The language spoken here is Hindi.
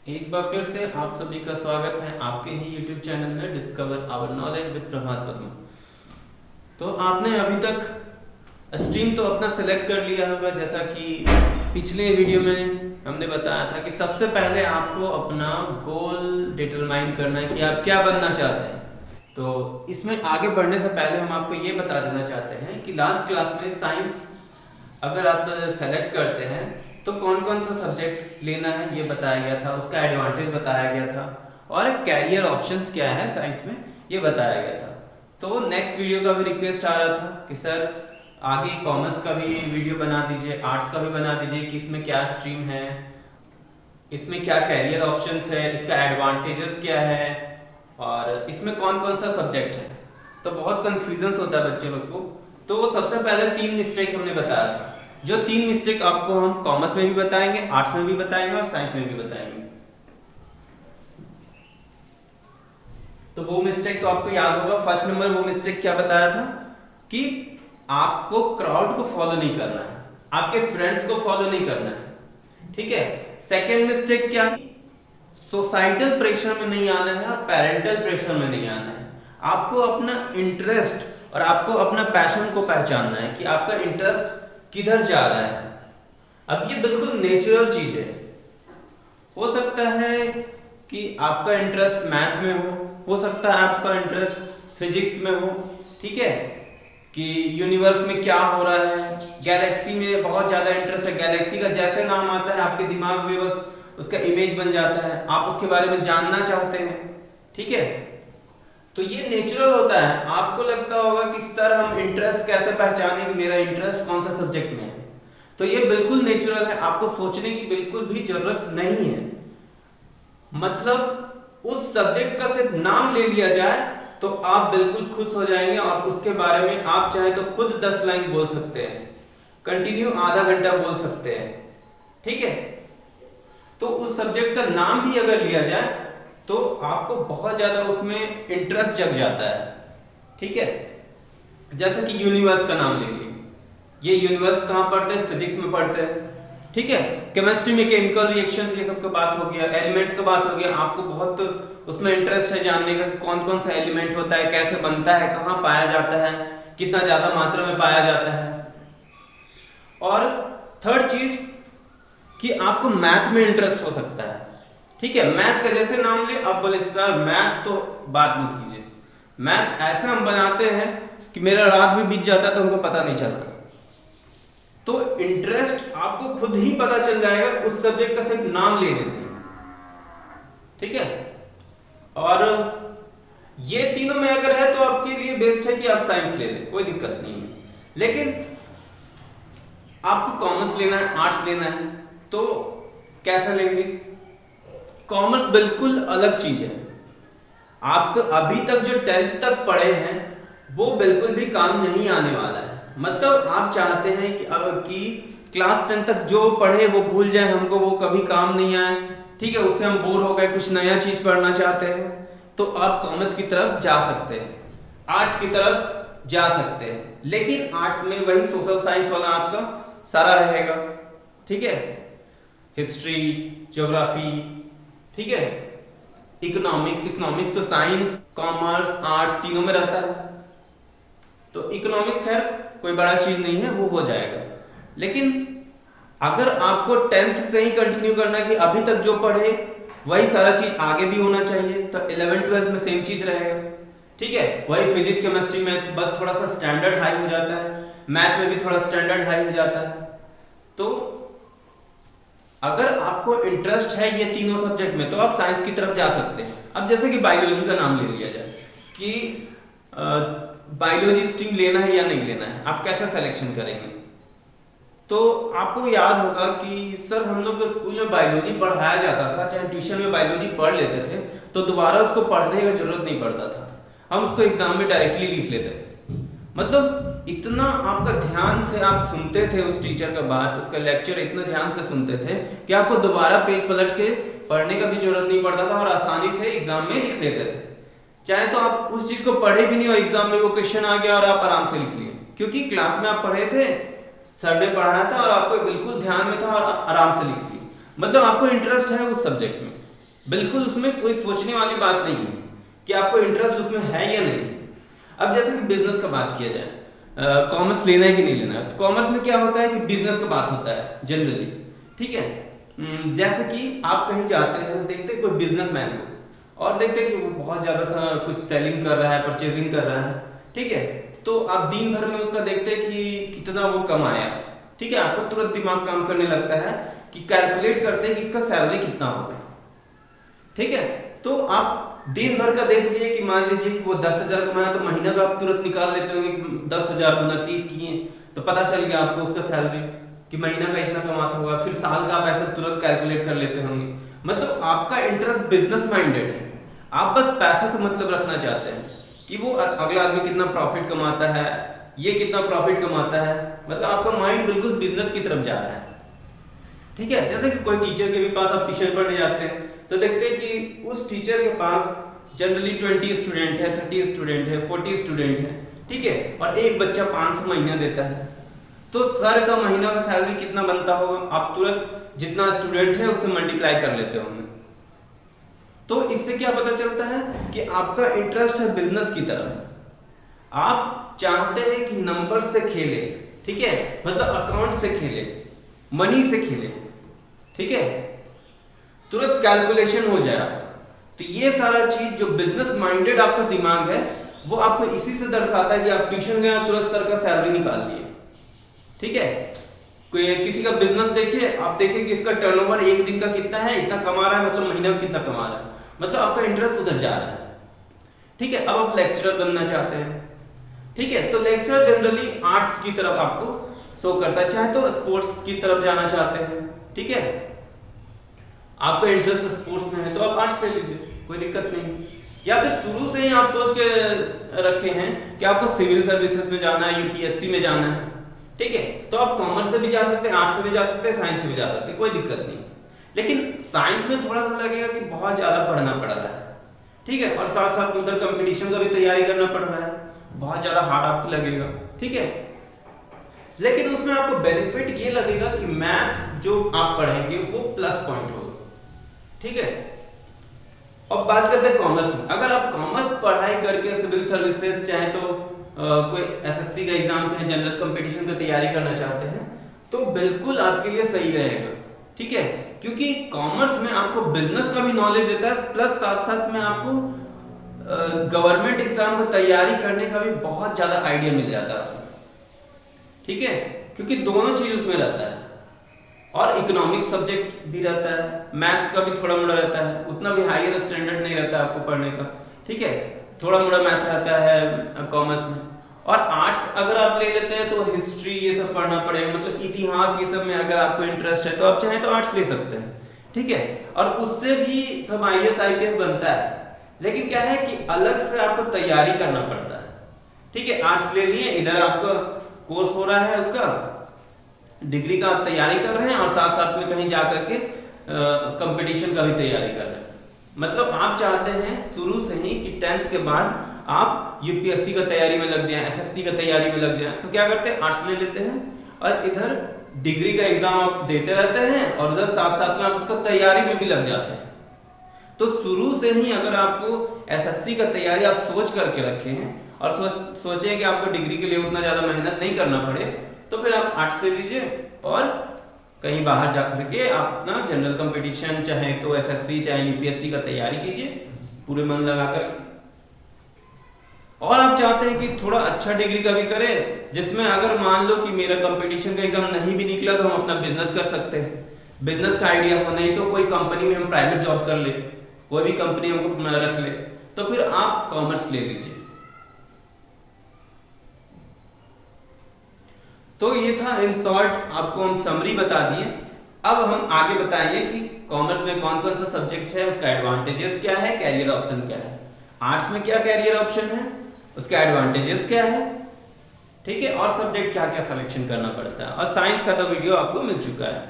एक बार फिर से आप सभी का स्वागत है आपके ही YouTube चैनल में डिस्कवर आवर नॉलेज विद प्रभात वर्मा। तो आपने अभी तक स्ट्रीम तो अपना सेलेक्ट कर लिया होगा, जैसा कि पिछले वीडियो में हमने बताया था कि सबसे पहले आपको अपना गोल डिटरमाइन करना है कि आप क्या बनना चाहते हैं। तो इसमें आगे बढ़ने से पहले हम आपको ये बता देना चाहते हैं कि लास्ट क्लास में साइंस अगर आप सेलेक्ट करते हैं तो कौन कौन सा सब्जेक्ट लेना है ये बताया गया था, उसका एडवांटेज बताया गया था और कैरियर ऑप्शंस क्या है साइंस में ये बताया गया था। तो नेक्स्ट वीडियो का भी रिक्वेस्ट आ रहा था कि सर आगे कॉमर्स का भी वीडियो बना दीजिए, आर्ट्स का भी बना दीजिए कि इसमें क्या स्ट्रीम है, इसमें क्या कैरियर ऑप्शंस है, इसका एडवांटेजेस क्या है और इसमें कौन कौन सा सब्जेक्ट है। तो बहुत कंफ्यूजन होता है बच्चे लोग को। तो सबसे पहले 3 मिस्टेक हमने बताया था, जो 3 मिस्टेक आपको हम कॉमर्स में भी बताएंगे, आर्ट्स में भी बताएंगे और साइंस में भी बताएंगे। तो वो मिस्टेक तो आपको याद होगा। फर्स्ट नंबर वो मिस्टेक क्या बताया था कि आपको क्राउड को फॉलो नहीं करना है, आपके फ्रेंड्स को फॉलो नहीं करना है, ठीक है। सेकेंड मिस्टेक क्या, सोसाइटल प्रेशर में नहीं आना है और पेरेंटल प्रेशर में नहीं आना है। आपको अपना इंटरेस्ट और आपको अपना पैशन को पहचानना है कि आपका इंटरेस्ट किधर जा रहा है। अब ये बिल्कुल नेचुरल चीज है। हो सकता है कि आपका इंटरेस्ट मैथ में हो सकता है आपका इंटरेस्ट फिजिक्स में हो, ठीक है, कि यूनिवर्स में क्या हो रहा है, गैलेक्सी में बहुत ज्यादा इंटरेस्ट है, गैलेक्सी का जैसे नाम आता है आपके दिमाग में बस उसका इमेज बन जाता है, आप उसके बारे में जानना चाहते हैं, ठीक है। तो ये नेचुरल होता है। आपको लगता होगा कि सर हम इंटरेस्ट कैसे पहचाने कि मेरा इंटरेस्ट कौन सा सब्जेक्ट में है। तो ये बिल्कुल नेचुरल है, आपको सोचने की बिल्कुल भी जरूरत नहीं है। मतलब उस सब्जेक्ट का सिर्फ नाम ले लिया जाए तो आप बिल्कुल खुश हो जाएंगे और उसके बारे में आप चाहे तो खुद 10 लाइन बोल सकते हैं, कंटिन्यू आधा घंटा बोल सकते हैं, ठीक है। तो उस सब्जेक्ट का नाम भी अगर लिया जाए तो आपको बहुत ज्यादा उसमें इंटरेस्ट जग जाता है, ठीक है। जैसे कि यूनिवर्स का नाम ले लीजिए, ये यूनिवर्स कहाँ पढ़ते हैं, फिजिक्स में पढ़ते हैं, ठीक है। केमिस्ट्री में केमिकल रिएक्शंस ये सब का बात हो गया, एलिमेंट्स का बात हो गया, आपको बहुत उसमें इंटरेस्ट है जानने का कौन कौन सा एलिमेंट होता है, कैसे बनता है, कहाँ पाया जाता है, कितना ज्यादा मात्रा में पाया जाता है। और थर्ड चीज कि आपको मैथ में इंटरेस्ट हो सकता है, ठीक है। मैथ का जैसे नाम ले, आप बोले सर मैथ तो बात मत कीजिए, मैथ ऐसा हम बनाते हैं कि मेरा रात भी बीत जाता है तो हमको पता नहीं चलता। तो इंटरेस्ट आपको खुद ही पता चल जाएगा उस सब्जेक्ट का सिर्फ नाम लेने से, ठीक है। और ये तीनों में अगर है तो आपके लिए बेस्ट है कि आप साइंस ले लें, कोई दिक्कत नहीं है। लेकिन आपको कॉमर्स लेना है, आर्ट्स लेना है, तो कैसा लेंगे। कॉमर्स बिल्कुल अलग चीज है। आप अभी तक जो 10th तक पढ़े हैं वो बिल्कुल भी काम नहीं आने वाला है। मतलब आप चाहते हैं कि क्लास 10 तक जो पढ़े वो भूल जाए, हमको वो कभी काम नहीं आए, ठीक है, उससे हम बोर हो गए, कुछ नया चीज पढ़ना चाहते हैं, तो आप कॉमर्स की तरफ जा सकते हैं, आर्ट्स की तरफ जा सकते हैं। लेकिन आर्ट्स में वही सोशल साइंस वाला आपका सारा रहेगा, ठीक है, हिस्ट्री, ज्योग्राफी, ठीक है, इकोनॉमिक्स तो साइंस, कॉमर्स, आर्ट्स तीनों में रहता है। तो इकोनॉमिक्स खैर कोई बड़ा चीज नहीं है, वो हो जाएगा। लेकिन अगर आपको 10th से ही कंटिन्यू करना है कि अभी तक जो पढ़े वही सारा चीज आगे भी होना चाहिए, तो 11th 12th में सेम चीज रहेगा, ठीक है। वही फिजिक्स, केमिस्ट्री, मैथ, बस थोड़ा सा स्टैंडर्ड हाई हो जाता है, मैथ में भी थोड़ा स्टैंडर्ड हाई हो जाता है। तो अगर आपको इंटरेस्ट है ये तीनों सब्जेक्ट में तो आप साइंस की तरफ जा सकते हैं। अब जैसे कि बायोलॉजी का नाम ले लिया जाए कि बायोलॉजी स्ट्रीम लेना है या नहीं लेना है, आप कैसा सिलेक्शन करेंगे। तो आपको याद होगा कि सर हम लोग स्कूल में बायोलॉजी पढ़ाया जाता था, चाहे ट्यूशन में बायोलॉजी पढ़ लेते थे तो दोबारा उसको पढ़ने की जरूरत नहीं पड़ता था, हम उसको एग्जाम में डायरेक्टली लिख लेते थे। मतलब इतना आपका ध्यान से आप सुनते थे उस टीचर का बात, उसका लेक्चर इतना ध्यान से सुनते थे कि आपको दोबारा पेज पलट के पढ़ने का भी जरूरत नहीं पड़ता था और आसानी से एग्जाम में लिख लेते थे। चाहे तो आप उस चीज को पढ़े भी नहीं और एग्जाम में वो क्वेश्चन आ गया और आप आराम से लिख लिए, क्योंकि क्लास में आप पढ़े थे, सर ने पढ़ाया था और आपको बिल्कुल ध्यान में था और आराम से लिख लिए। मतलब आपको इंटरेस्ट है उस सब्जेक्ट में। बिल्कुल उसमें कोई सोचने वाली बात नहीं है कि आपको इंटरेस्ट उसमें है या नहीं। अब जैसे कि बिजनेस का बात किया जाए, कॉमर्स लेना है कि नहीं लेना है, तो कॉमर्स में क्या होता है कि बिजनेस का बात होता है जनरली। ठीक है, जैसे कि आप कहीं जाते हैं, देखते हैं कोई बिजनेसमैन को और देखते हैं कि वो बहुत ज्यादा सा कुछ सेलिंग कर रहा है, परचेजिंग कर रहा है। ठीक है, तो आप दिन भर में उसका देखते हैं कि कितना वो कमाया। ठीक है, आपको तुरंत दिमाग काम करने लगता है कि कैलकुलेट करते हैं कि इसका सैलरी कितना होगा। ठीक है, तो आप दिन भर का देख लीजिए कि मान लीजिए कि वो 10,000 कमाया, तो महीना का आप तुरंत निकाल लेते होंगे कि 10,000 गुना 30 किए तो पता चल गया आपको उसका सैलरी कि महीना का इतना कमाता होगा। फिर साल का आप ऐसे तुरंत कैलकुलेट कर लेते होंगे। मतलब आपका इंटरेस्ट बिजनेस माइंडेड है, आप बस पैसा से मतलब रखना चाहते हैं कि वो अगला आदमी कितना प्रॉफिट कमाता है, ये कितना प्रॉफिट कमाता है। मतलब आपका माइंड बिल्कुल बिजनेस की तरफ जा रहा है। ठीक है, जैसे कि कोई टीचर के भी पास आप ट्यूशन पढ़ने जाते हैं तो देखते हैं कि उस टीचर के पास जनरली 20 स्टूडेंट है, 30 स्टूडेंट है, 40 स्टूडेंट है। ठीक है, और एक बच्चा 500 महीना देता है, तो सर का महीना का सैलरी कितना बनता होगा, आप तुरंत जितना स्टूडेंट है उससे मल्टीप्लाई कर लेते होंगे। तो इससे क्या पता चलता है कि आपका इंटरेस्ट है बिजनेस की तरफ। आप चाहते हैं कि नंबर से खेले। ठीक है, मतलब अकाउंट से खेले, मनी से खेले। ठीक है, तुरंत कैलकुलेशन हो जाए। तो ये सारा चीज जो बिजनेस माइंडेड आपका दिमाग है वो आपको इसी से दर्शाता है कि आप ट्यूशन गए तुरंत सर का सैलरी निकाल लिए। ठीक है, कोई किसी का बिजनेस देखिए, आप देखिए कि इसका टर्नओवर एक दिन का कितना है, इतना कमा रहा है, मतलब महीना में कितना कमा रहा है, मतलब आपका इंटरेस्ट उधर जा रहा है। ठीक है, अब आप लेक्चरर बनना चाहते हैं। ठीक है, तो लेक्चरर जनरली आर्ट्स की तरफ आपको शो करता है, चाहे तो स्पोर्ट्स की तरफ जाना चाहते हैं। ठीक है, आपका इंटरेस्ट स्पोर्ट्स में है तो आप आर्ट्स ले लीजिए, कोई दिक्कत नहीं। या फिर शुरू से ही आप सोच के रखे हैं कि आपको सिविल सर्विसेज में जाना है, यूपीएससी में जाना है। ठीक है, तो आप कॉमर्स से भी जा सकते हैं, आर्ट्स से भी जा सकते हैं, साइंस से भी जा सकते हैं, कोई दिक्कत नहीं। लेकिन साइंस में थोड़ा सा लगेगा कि बहुत ज्यादा पढ़ना पड़ रहा है। ठीक है, और साथ साथ उधर कंपटीशन का भी तैयारी करना पड़ रहा है, बहुत ज्यादा हार्ड आपको लगेगा। ठीक है, लेकिन उसमें आपको बेनिफिट ये लगेगा कि मैथ जो आप पढ़ेंगे वो प्लस पॉइंट होगा। ठीक है, अब बात करते हैं कॉमर्स में। अगर आप कॉमर्स पढ़ाई करके सिविल सर्विसेज चाहे तो कोई एसएससी का एग्जाम चाहे जनरल कंपटीशन की तैयारी करना चाहते हैं तो बिल्कुल आपके लिए सही रहेगा। ठीक है, क्योंकि कॉमर्स में आपको बिजनेस का भी नॉलेज देता है, प्लस साथ साथ में आपको गवर्नमेंट एग्जाम की तैयारी करने का भी बहुत ज्यादा आइडिया मिल जाता है उसमें। ठीक है, क्योंकि दोनों चीज उसमें रहता है, और इकोनॉमिक्स सब्जेक्ट भी रहता है, मैथ्स का भी थोड़ा मोड़ा रहता है, उतना भी हायर स्टैंडर्ड नहीं रहता आपको पढ़ने का। ठीक है, थोड़ा मोड़ा मैथ रहता है कॉमर्स में। और आर्ट्स अगर आप ले लेते हैं तो हिस्ट्री ये सब पढ़ना पड़ेगा, मतलब इतिहास ये सब में अगर आपको इंटरेस्ट है तो आप चाहें तो आर्ट्स ले सकते हैं। ठीक है, और उससे भी सब आईएएस आईपीएस बनता है, लेकिन क्या है कि अलग से आपको तैयारी करना पड़ता है। ठीक है, आर्ट्स ले लिए, इधर आपका कोर्स हो रहा है, उसका डिग्री का आप तैयारी कर रहे हैं और साथ साथ में कहीं जाकर के कंपटीशन का भी तैयारी कर रहे हैं। मतलब आप चाहते हैं शुरू से ही कि 10th के बाद आप यूपीएससी का तैयारी में लग जाएं, एसएससी का तैयारी में लग जाएं, तो क्या करते हैं आर्ट्स ले लेते हैं और इधर डिग्री का एग्जाम आप देते रहते हैं और उधर साथ साथ में आप उसका तैयारी में भी लग जाते हैं। तो शुरू से ही अगर आपको एसएससी का तैयारी आप सोच करके रखे हैं और सोचे कि आपको डिग्री के लिए उतना ज्यादा मेहनत नहीं करना पड़े, तो फिर आप आर्ट्स ले लीजिए और कहीं बाहर जाकर के आप अपना जनरल कंपटीशन चाहे तो एसएससी चाहे यूपीएससी का तैयारी कीजिए पूरे मन लगा करके। और आप चाहते हैं कि थोड़ा अच्छा डिग्री का भी करें, जिसमें अगर मान लो कि मेरा कंपटीशन का एग्जाम नहीं भी निकला तो हम अपना बिजनेस कर सकते हैं, बिजनेस का आइडिया हो, नहीं तो कोई कंपनी में हम प्राइवेट जॉब कर ले, कोई भी कंपनी हमको रख ले, तो फिर आप कॉमर्स ले लीजिए। तो ये था इन शॉर्ट, आपको हम समरी बता दिए। अब हम आगे बताएंगे कि कॉमर्स में कौन कौन सा सब्जेक्ट है, उसका एडवांटेजेस क्या है, कैरियर ऑप्शन क्या है, आर्ट्स में क्या कैरियर ऑप्शन है, उसका एडवांटेजेस क्या है। ठीक है, और सब्जेक्ट क्या क्या सिलेक्शन करना पड़ता है, और साइंस का तो वीडियो आपको मिल चुका है।